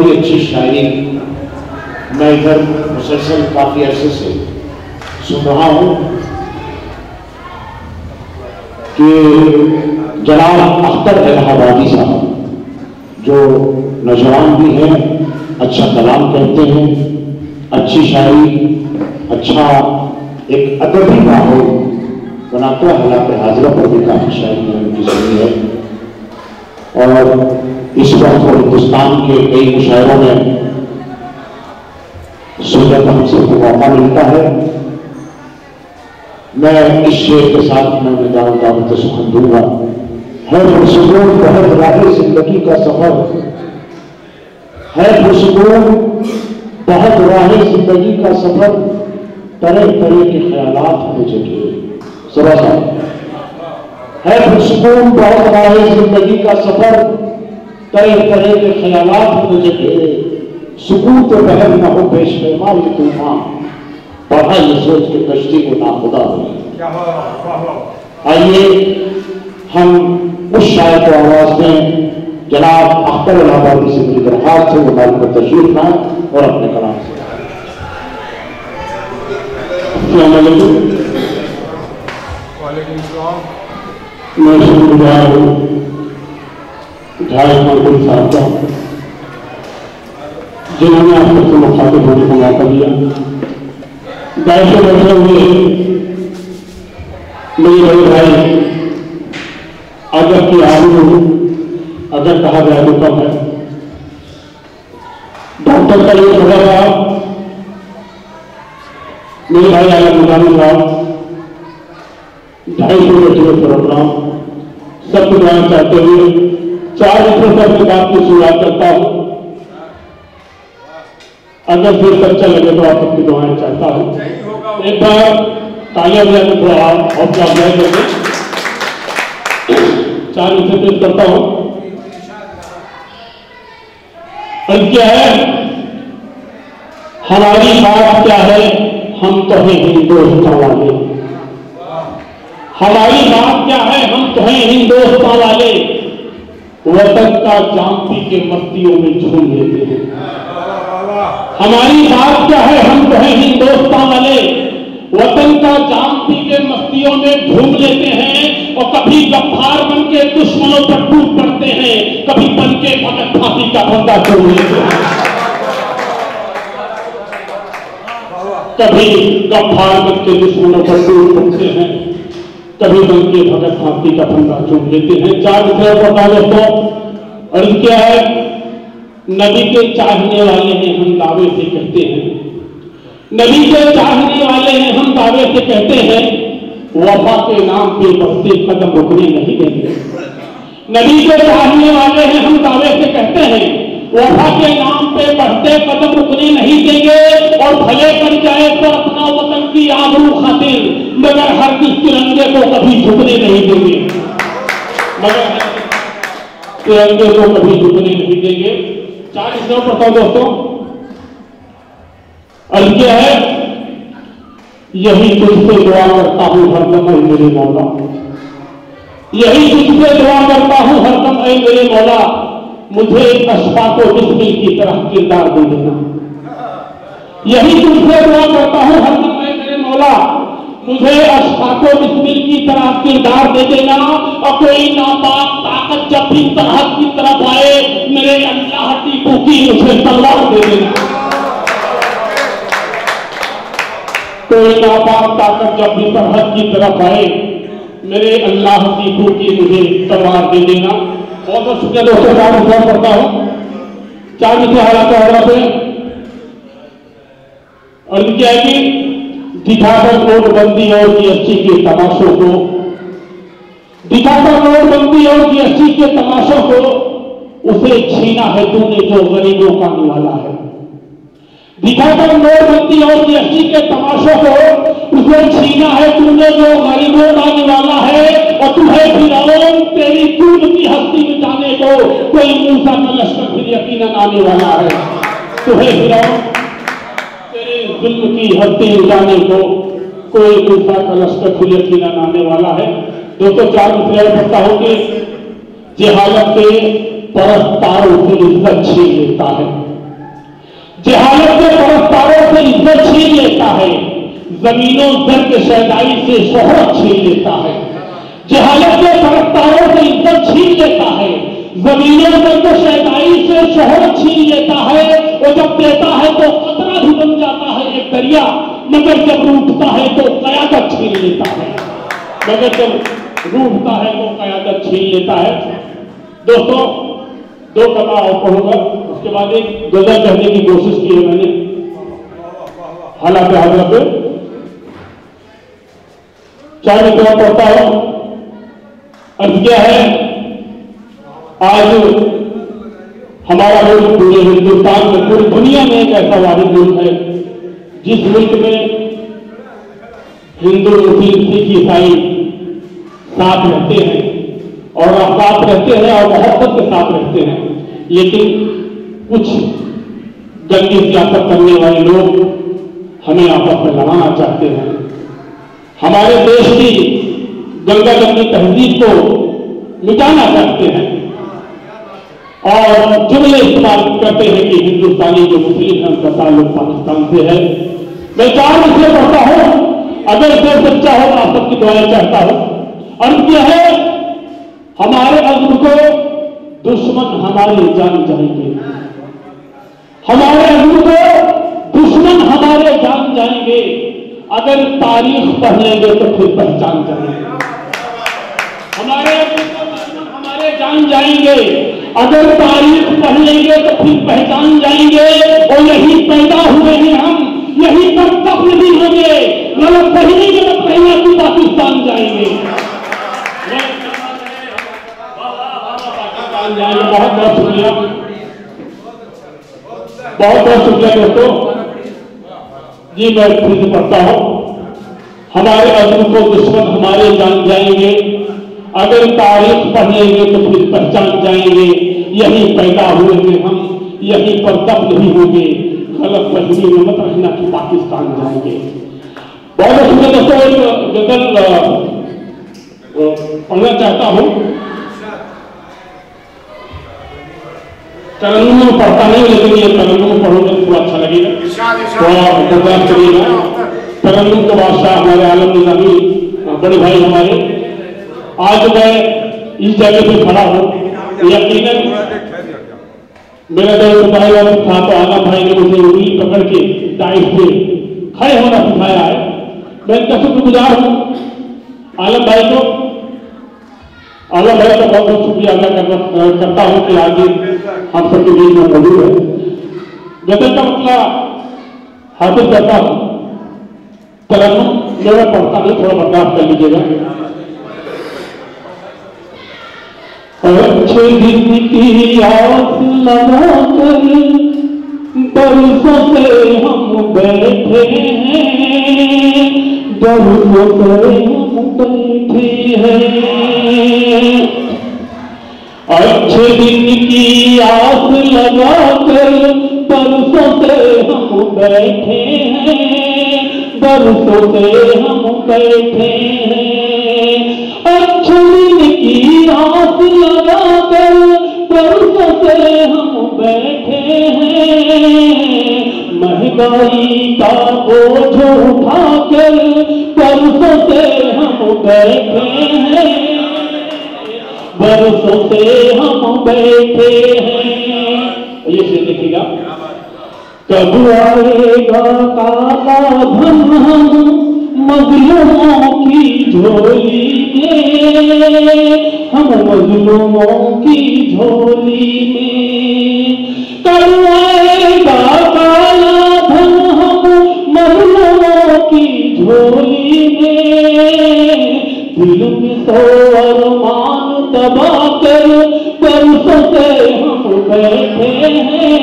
बड़ी अच्छी शायरी मैं इधर मुसलसल काफी अरसे से सुन रहा हूं कि जनाब अख्तर इलाहाबादी साहब जो नौजवान भी हैं, अच्छा कलाम कहते हैं, अच्छी शायरी, अच्छा एक अदबी माहौल बनाते हैं। हालांकि हाजिरा पर भी काफी शायरी उनकी सुनी है और इस वक्त हिंदुस्तान के कई मुशायरों में सुनने का हमसे मौका मिलता है। मैं इस शेर के साथ मैं दावत सुखन दूंगा। है पुरसुकून बहुत राहे जिंदगी का सफर, है पुरसुकून बहुत राहे जिंदगी का सफर, तरह तरह के ख्यालात मुझे घेरे। सुबह साहब, है पुरसुकून बहुत राहे जिंदगी का सफर, तरह तरह के ख्यालात मुझे घेरे। सुकून तो बहर न हो पेशपेमा ये तूफान, बढ़ा ये सोच के कश्ती को नाखुदा बने। आइए हम उस शायर को आवाज दें, जनाब अख्तर इलाहाबादी से मेरी दरखास्त है वो हमारे पर तशरीफ लाएं और अपने कलाम से। मैं शुक्रगुजार हूँ ढाई मंत्री साहब का, जिन्होंने आप सबसे मुखातिब होने को मौका दिया। दायित्व बैठे हुए मेरे बड़े भाई अदब की आलू, अदब कहा जाए तो कम है, डॉक्टर का ये छोटा साहब, मेरे भाई आलम निजामी साहब, 250 बच्चों प्रोग्राम सबको दुआएं चाहते हुए 4 मिनटों से अपनी बात की शुरुआत करता हूं। अगर फिर अच्छा लगे तो आप सबकी दुआएं चाहता हूं। एक बार तालियां बजा के थोड़ा हौसला अफजाई करके 4 मिनट पेश करता हूं। और क्या है हमारी बात, क्या है हम तो हैं हिंदुस्तान वाले, हमारी बात क्या है हम तो हैं हिंदुस्तान वाले, वतन का जाम पी के मस्तियों में झूम लेते हैं। हमारी बात क्या है हम तो हैं हिंदुस्तान वाले, वतन का जाम पी के मस्तियों में झूम लेते हैं। और कभी गफ्फार बन के दुश्मनों पर टूट पड़ते हैं, कभी बन के भगत फांसी का फंदा छोड़ लेते हैं। कभी गफ्फार बन के दुश्मनों पर टूट पड़ते हैं, कभी बन के भगत फांसी का फंदा छोड़ लेते हैं। 4 विषय बता दोस्तों। और क्या है, नबी के चाहने वाले हैं हम दावे से कहते हैं, नबी के चाहने वाले हैं हम दावे से कहते हैं, वफा के नाम पे बढ़ते कदम रुकने नहीं देंगे। नबी के चाहने वाले हैं हम दावे से कहते हैं, वफा के नाम पे बढ़ते कदम रुकने नहीं देंगे। और भले बन जाए तो अपना वतन की आबरू खातिर, मगर हर किस तिरंगे को कभी झुकने नहीं देंगे, मगर तिरंगे को कभी झुकने नहीं देंगे। 4 विषयों पर दोस्तों। और क्या है, यही तुझसे दुआ करता हूं हरदम ऐ मेरे मौला, यही तुझसे दुआ करता हूं हरदम ऐ मेरे मौला, मुझे अशफाक व बिस्मिल की तरह किरदार दे देना। यही तुझसे दुआ करता हूं हरदम ऐ मेरे मौला, मुझे अशफाक व बिस्मिल की तरह किरदार दे देना। और कोई नापाक ताकत जब भी सरहद की तरफ आए, मेरे अल्लाह टीपू की मुझे तलवार दे देना। कोई नापाक ताकत जब भी सरहद की तरफ आए, मेरे अल्लाह टीपू की मुझे तलवार दे देना। बहुत बहुत शुक्रिया दोस्तों। 4 विषय पढ़ता हूं, 4 विषय हालात पे। और क्या है कि दिखाकर नोटबंदी और जीएसटी के तमाशों को, दिखाकर नोटबंदी और जीएसटी के तमाशों को, उसे छीना है तूने जो गरीबों का निवाला है। दिखाकर नोटबंदी और जीएसटी के तमाशों को, उसे छीना है तूने जो गरीबों का निवाला है। और तुम्हें फिरौन तेरी जुल्म की हस्ती मिटाने को कोई मूसा का लश्कर फिर यकीनन आने वाला है। तुम्हें फिरौन तेरी जुल्म की हस्ती मिटाने को कोई मूसा का लश्कर फिर यकीनन आने वाला है। दोस्तों 4 विषय पता हो कि जहालत के परस्तारों की इज्जत छीन लेता है, जहालत के परस्तारों से इज्जत छीन लेता है, जमीनों जर के शहदाई से शोहरत छीन लेता है। जहालत के परस्तारों से इज्जत छीन लेता है, जमीनों जर के शहदाई से शोहरत छीन लेता है। वो जब देता है तो कतरा भी बन जाता है एक दरिया, मगर जब रूठता है तो कयादत छीन लेता है। मगर जब रूठता है तो कयादत छीन लेता है। दोस्तों, दो कथा और पढ़ूंगा, उसके बाद एक गजल कहने की कोशिश की है मैंने हालात हाजरा पे। चार कथा पढ़ता हूं। अर्थ क्या है, आज हमारा मुल्क पूरे हिंदुस्तान में, पूरी दुनिया में एक ऐसा वाहिद मुल्क है जिस मुल्क में हिंदू, मुस्लिम, सिख, ईसाई साथ रहते हैं और साथ रहते हैं और मोहब्बत के साथ रहते हैं। लेकिन कुछ गंदी सियासत करने वाले लोग हमें आपस में लड़ाना चाहते हैं। हमारे देश की गंगा जमनी तहजीब को मिटाना चाहते हैं और जुमले इस्तेमाल करते हैं कि हिंदुस्तानी जो मुस्लिम है उनका ताल्लुक पाकिस्तान से है। मैं 4 विषय पढ़ता हूं, अगर जो सच्चा हो आप सबकी दुआएं चाहता हूं। अर्थ क्या है, हमारे अज़्म को दुश्मन हमारे जान जाएंगे, हमारे अज़्म को दुश्मन हमारे जान जाएंगे। अगर तारीख पढ़ लेंगे तो फिर पहचान जाएंगे। हमारे अज़्म को दुश्मन हमारे जान जाएंगे, अगर तारीख पढ़ लेंगे तो फिर पहचान जाएंगे। और यही पैदा हुए हैं हम, यही पर दफन भी होंगे। गलत फहमी गलत फहमी की पाकिस्तान जाएंगे। बहुत बहुत शुक्रिया, बहुत बहुत शुक्रिया दोस्तों जी। मैं फिर से पढ़ता हूं। हमारे अज़्म को दुश्मन हमारे जान जाएंगे, अगर तारीख पढ़ लेंगे तो फिर पहचान जाएंगे। यही पैदा हुए हैं हम, यही पर दफन भी होंगे। गलत फहमी में मत रखना कि पाकिस्तान जाएंगे। बहुत बहुत शुक्रिया दोस्तों। एक गजल पढ़ना चाहता हूं। तरन्नुम में पढ़ता नहीं, लेकिन ये तरन्नुम पढ़ोगे तो थोड़ा अच्छा लगेगा, थोड़ा बर्दाश्त करिएगा। तरन्नुम के बादशाह हमारे आलम निज़ामी बड़े भाई हमारे, आज मैं इस जगह पे खड़ा हूँ, यकीनन मेरा दोस्त भाई था तो आलम भाई ने मुझे उंगली पकड़ के टाइट से खड़े होना सिखाया है। मैं इनका शुक्रगुजार हूँ आलम भाई को। आलम भाई का बहुत बहुत शुक्रिया अदा करता हूँ कि आज हम सबके बीच में मौजूद है। गजल का मतलब हासिल करता हूँ, तरन्नुम मैं पढ़ता नहीं, थोड़ा बर्दाश्त कर लीजिएगा। अच्छे दिन की आस लगाकर बरसों से हम बैठे हैं, बरसों से हम बैठे हैं। अच्छे दिन की आस लगाकर बरसों से हम बैठे हैं, बरसों से हम बैठे हैं। अच्छे दिन की आस लगाकर बरसों से हम बैठे हैं। महंगाई का बोझ उठाकर बरसों से हम बैठे हैं, बरसों से हम बैठे हैं। ये से देखिएगा, कब आएगा काला धन हम मजलूमों की झोली में, हम मजलूमों की झोली में। कब आएगा काला धन हम मजलूमों की झोली में। दिल में तो अरमान दबा कर बरसों से हम बैठे हैं,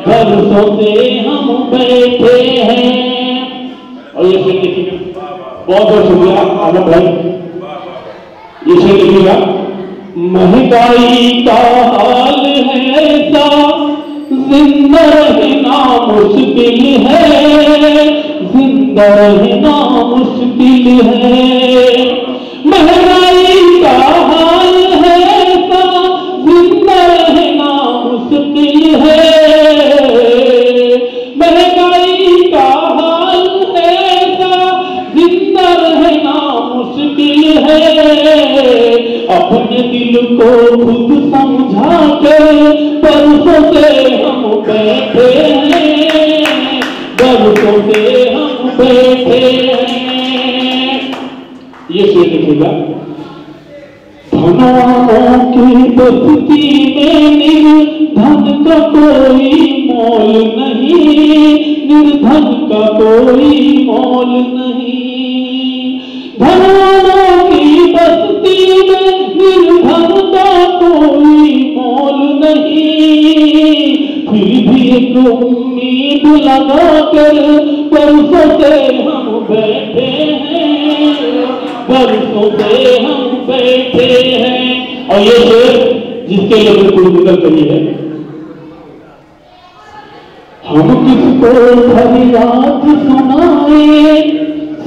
बरसों से हम बैठे हैं। और ये शेर देखिएगा, बहुत बहुत शुक्रिया आलम भाई। ये शेर देखिएगा, महंगाई का हाल है ऐसा, जिंदा रहना मुश्किल है, जिंदा रहना मुश्किल है। महंगाई का हाल है ऐसा, जिंदा रहना मुश्किल है, दिल को खुद समझा कर बरसों से हम बैठे हैं, बरसों से हम बैठे हैं। ये शेर लिखेगा। धनवानों की बस्ती में निर्धन का कोई मोल नहीं, निर्धन का कोई मोल नहीं। धनवानों की बस्ती में निर्धन का कोई मोल नहीं, फिर भी एक उम्मीद लगा कर बरसों से हम बैठे हैं, बरसों से हम बैठे हैं। और ये शेर जिसके लिए बिल्कुल निकल करी है। हम किसको फरियाद सुनाए,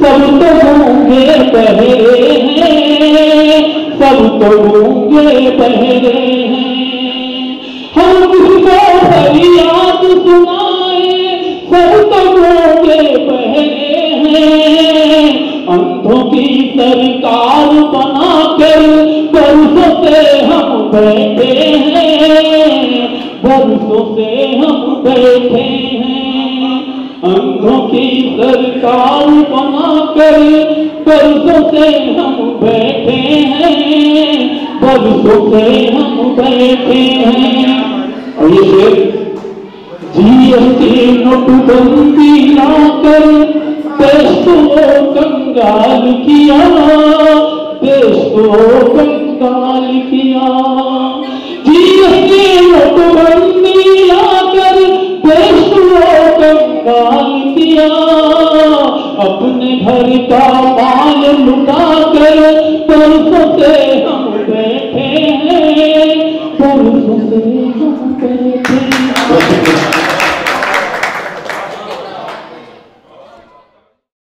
सब तो गूंगे बहरे हैं, सब तो गूंगे बहरे हैं। हम किसको फरियाद सुनाए, सब तो गूंगे बहरे हैं। अंधों की सरकार बनाकर बरसों से हम बैठे हैं, बरसों से हम बैठे हैं। अंधों की सरकार बनाकर बरसों से हम बैठे हैं, बरसों से हम बैठे हैं। और ये शेर जीएसटी नोटबंदी लाकर देश को कंगाल किया, देश को कंगाल किया। जीएसटी नोटबंदी लाकर देश को कंगाल किया। अपने घर का माल लुटाकर बरसों से हम बैठे हैं, बरसों से